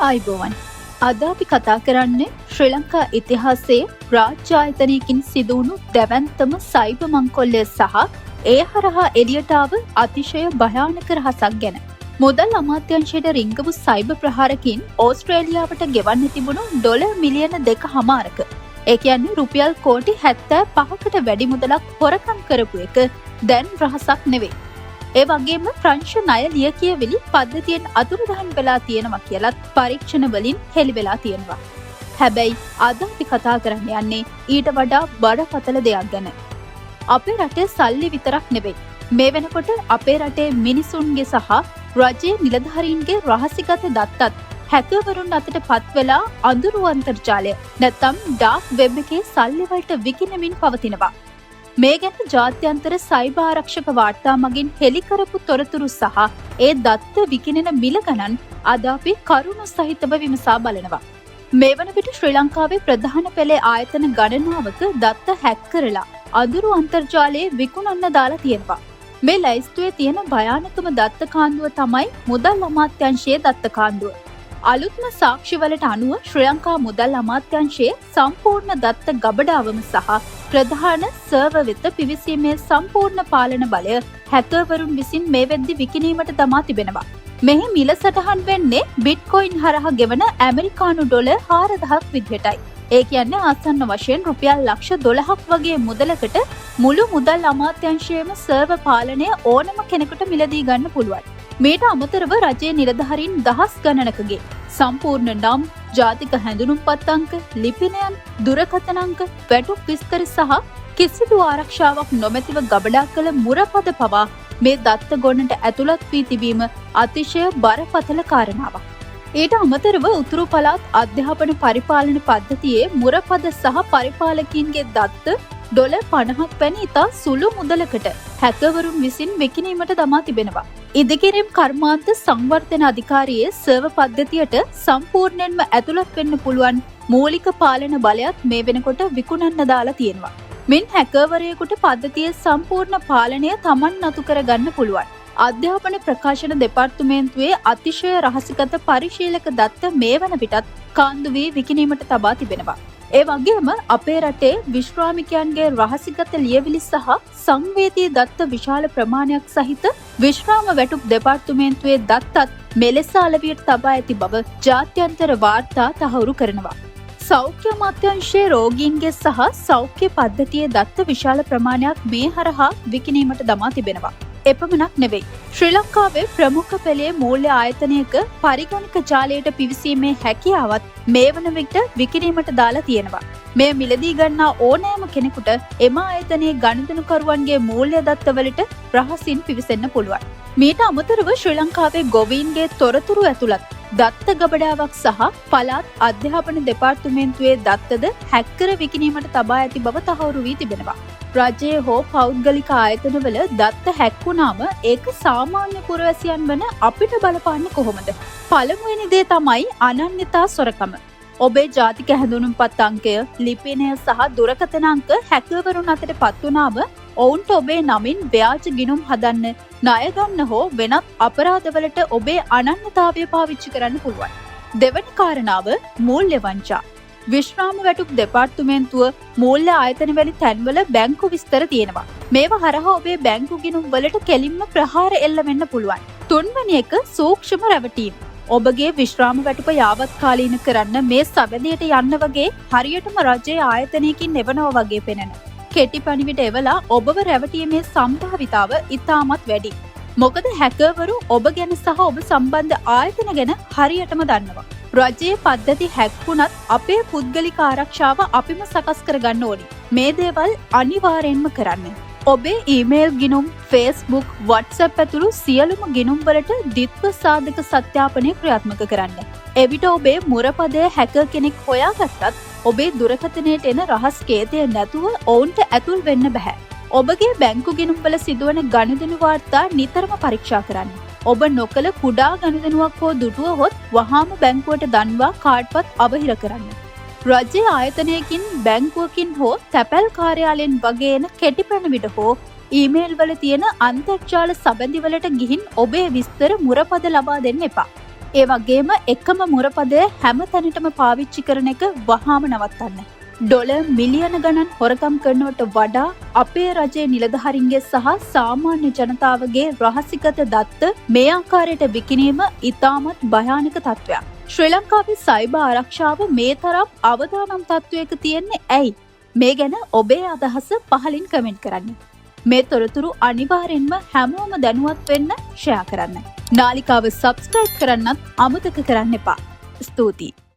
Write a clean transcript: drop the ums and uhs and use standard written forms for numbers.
ආයුබෝවන්. අද අපි කතා කරන්නේ ශ්‍රී ලංකා ඉතිහාසයේ රාජ්‍ය ආයතනයකින් සිදුවුණු දැවැන්තම සයිබර් මංකොල්ලය සහ ඒ හරහා එළියට ආව අතිශය භයානක රහසක් ගැන. මුදල් අමාත්‍යාංශයට රිංගපු සයිබර් ප්‍රහාරකින් ඕස්ට්‍රේලියාවට ගෙවන්න තිබුණු ඩොලර් මිලියන 2.5ක. ඒ කියන්නේ රුපියල් කෝටි 75කට වැඩි මුදලක් හොරකම් කරපු එක දැන් රහසක් නෙවෙයි. ඒ වගේම ප්‍රංශ ණය ලිය කියවිලි පද්ධතියෙන් අතුරුදහන් වෙලා තියෙනවා කියලත් පරීක්ෂණ වලින් හෙළි වෙලා තියෙනවා. හැබැයි අද අපි කතා කරන්න යන්නේ ඊට වඩා බරපතල දෙයක් ගැන. අපේ රටේ සල්ලි විතරක් නෙවෙයි. මේ වෙනකොට අපේ රටේ මිනිසුන්ගේ සහ රජයේ නිලධාරීන්ගේ රහසිගත දත්තත් හැකර්වරුන් අතට පත් වෙලා අඳුරු අන්තර්ජාලය නැත්නම් ඩාර්ක් වෙබ් එකේ සල්ලි වලට විකිණෙමින් පවතිනවා. මේ ගැන ජාත්‍යන්තර සයිබර් ආරක්ෂක වාර්තා මගින් හෙළි කරපු තොරතුරු සහ ඒ දත්ත විකිණෙන මිල ගණන් අද අපි කරුණු සහිතව විමසා බලනවා. මේ වන විට ශ්‍රී ලංකාවේ ප්‍රධාන පෙළේ ආයතන ගණනාවක දත්ත හැක් කරලා අඳුරු අන්තර්ජාලයේ විකුණන්න දාලා තියෙනවා. මේ ලයිස්තුවේ තියෙන භයානකම දත්ත කාන්දුව තමයි මුදල් අමාත්‍යාංශයේ දත්ත කාන්දුව. අලුත්ම සාක්ෂිවලට අනුව ශ්‍රී ලංකා මුදල් අමාත්‍යාංශයේ සම්පූර්ණ දත්ත ගබඩාවම සහ ප්‍රධාන සර්වර් වෙත පිවිසීමේ සම්පූර්ණ පාලන බලය හැකර්වරුන් විසින් මේ වෙද්දි විකිණීමට දමා තිබෙනවා. මෙහි මිල සටහන් වෙන්නේ බිට්කොයින් හරහා ගෙවන ඇමරිකානු ඩොලර් 4000ක් විදිහටයි. ඒ කියන්නේ ආසන්න වශයෙන් රුපියල් ලක්ෂ 12ක් වගේ මුදලකට මුළු මුදල් අමාත්‍යාංශයේම සර්වර් පාලනය ඕනම කෙනෙකුට මිලදී ගන්න පුළුවන්. මේට අමතරව රජයේ නිලධාරීන් දහස් ගණනකගේ සම්පූර්ණ නම්, ජාතික හැඳුනුම්පත් අංක, ලිපිනයන්, දුරකථන අංක, වැටුප් විස්තර සහ කිසිදු ආරක්ෂාවක් නොමැතිව ගබඩා කළ මුරපද පවා මේ දත්ත ගොන්නට ඇතුළත් වී තිබීම අතිශය බරපතල කාරණාවක්. ඊට අමතරව උතුරු පළාත් අධ්‍යාපන පරිපාලන පද්ධතියේ මුරපද සහ පරිපාලකීන්ගේ දත්ත ඩොලර් 50ක් පැන ඉතා සුළු මුදලකට හැකර්වරුන් විසින් විකිණීමට දමා තිබෙනවා. ඉදිකිරීම් කර්මාන්ත සංවර්ධන අධිකාරියේ සර්වර් පද්ධතියට සම්පූර්ණයෙන්ම ඇතුළත් වෙන්න පුළුවන් මූලික පාලන බලයත් මේ වෙනකොට විකුණන්න දාලා තියෙනවා. මින් හැකර්වරයෙකුට පද්ධතියේ සම්පූර්ණ පාලනය Taman නතු කරගන්න පුළුවන්. අධ්‍යාපන ප්‍රකාශන දෙපාර්තමේන්තුවේ අතිශය රහසිගත පරිශීලක දත්ත මේ වන විටත් කාන්දු වී විකිණීමට තබා තිබෙනවා. ඒ වගේම අපේ රටේ විශ්‍රාමිකයන්ගේ රහසිගත ලියවිලි සහ සංවේදී දත්ත විශාල ප්‍රමාණයක් සහිත විශ්‍රාම වැටුප් දෙපාර්තමේන්තුවේ දත්තත් මෙලෙස අලවියට තබා ඇති බව ජාත්‍යන්තර වාර්තා තහවුරු කරනවා. සෞඛ්‍ය අමාත්‍යාංශයේ රෝගීන්ගේ සහ සෞඛ්‍ය පද්ධතියේ දත්ත විශාල ප්‍රමාණයක් මේ හරහා විකිණීමට දමා තිබෙනවා. එපමණක් නෙවෙයි. ශ්‍රී ලංකාවේ ප්‍රමුඛ පෙළේ මූල්‍ය ආයතනයක පරිගණක ජාලයට පිවිසීමේ හැකියාවත් මේ වන විට විකිණීමට දාලා තියෙනවා. මේ මිලදී ගන්නා ඕනෑම කෙනෙකුට එම ආයතනයේ ගනුදෙනුකරුවන්ගේ මූල්‍ය දත්තවලට රහසින් පිවිසෙන්න පුළුවන්. මීට අමතරව ශ්‍රී ලංකාවේ ගොවීන්ගේ තොරතුරු ඇතුළත් දත්ත ගබඩාවක් සහ පළාත් අධ්‍යාපන දෙපාර්තමේන්තුවේ දත්තද හැක් කර විකිණීමට තබා ඇති බව තහවුරු වී තිබෙනවා. රජයේ හෝ පෞද්ගලික ආයතනවල දත්ත හැක් වුණාම ඒක සාමාන්‍ය පුරවැසියන් වන අපිට බලපාන්නේ කොහොමද? පළමුවෙනි දේ තමයි අනන්‍යතා සොරකම. ඔබේ ජාතික හැඳුනුම්පත් අංකය, ලිපිනය සහ දුරකථන අංක හැකර්වරුන් අතට පත් වුණාම ඔවුන්ට ඔබේ නමින් ව්‍යාජ ගිණුම් හදන්න, ණය ගන්න හෝ වෙනත් අපරාධවලට ඔබේ අනන්‍යතාවය පාවිච්චි කරන්න පුළුවන්. දෙවන කාරණාව මූල්‍ය වංචා. විශ්‍රාම වැටුප් දෙපාර්තමේන්තුව මූල්‍ය ආයතන වැනි තැන්වල බැංකු විස්තර තියෙනවා. මේවා හරහා ඔබේ බැංකු ගිණුම් වලට කෙලින්ම ප්‍රහාර එල්ල වෙන්න පුළුවන්. තුන්වෙනි එක සූක්ෂම රැවටීම්. ඔබගේ විශ්‍රාම වැටුප යාවත්කාලීන කරන්න මේ සබැදියට යන්න වගේ හරියටම රජයේ ආයතනයකින් එවනවා වගේ පෙනෙන. කෙටි පණිවිඩ එවලා ඔබව රැවටීමේ සම්භාවිතාව ඉතාමත් වැඩි. මොකද හැකර්වරු ඔබ ගැන සහ ඔබ සම්බන්ධ ආයතන ගැන හරියටම දන්නවා. රජයේ පද්ධති හැක් වුණත් අපේ පුද්ගලික ආරක්ෂාව අපිම සකස් කරගන්න ඕනි. මේ දේවල් අනිවාර්යෙන්ම කරන්න. ඔබේ ඊමේල් ගිණුම්, Facebook, WhatsApp ඇතුළු සියලුම ගිණුම් වලට ද්විත්ව සාධක සත්‍යාපනය ක්‍රියාත්මක කරන්න. එවිට ඔබේ මුරපදය හැකර් කෙනෙක් හොයාගත්තත් ඔබේ දුරකථනයට එන රහස් කේතය නැතුව ඔවුන්ට ඇතුල් වෙන්න බෑ. ඔබගේ බැංකු ගිණුම් වල සිදුවන ගනුදෙනු වාර්තා නිතරම පරීක්ෂා කරන්න. ඔබ නොකල කුඩා ගනුදෙනුවක් හෝ දුටුවහොත් වහාම බැංකුවට දන්වා කාඩ්පත් අවහිර කරන්න. රජයේ ආයතනයකින්, බැංකුවකින් හෝ තැපැල් කාර්යාලයෙන් වගේ එන කෙටි පණිවිඩ හෝ ඊමේල් වල තියෙන අන්තර්ජාල සබැඳිවලට ගිහින් ඔබේ විස්තර මුරපද ලබා දෙන්න එපා. ඒ වගේම එකම මුරපදය හැම තැනටම පාවිච්චි කරන එක වහාම නවත්තන්න. ඩොලර් මිලියන ගණන් හොරකම් කරනවට වඩා අපේ රජයේ නිලධාරීන්ගේ සහ සාමාන්‍ය ජනතාවගේ රහසිගත දත්ත මේ ආකාරයට විකිණීම ඉතාමත් භයානක තත්ත්වයක්. ශ්‍රී ලංකාවේ සයිබර් ආරක්ෂාව මේ තරම් අවදානම් තත්ත්වයක තියෙන්නේ ඇයි? මේ ගැන ඔබේ අදහස පහලින් කමෙන්ට් කරන්න. මේ තොරතුරු අනිවාර්යෙන්ම හැමෝම දැනුවත් වෙන්න ෂෙයා කරන්න. නාලිකාව සබ්ස්ක්‍රයිබ් කරන්නත් අමතක කරන්න එපා. ස්තුතියි.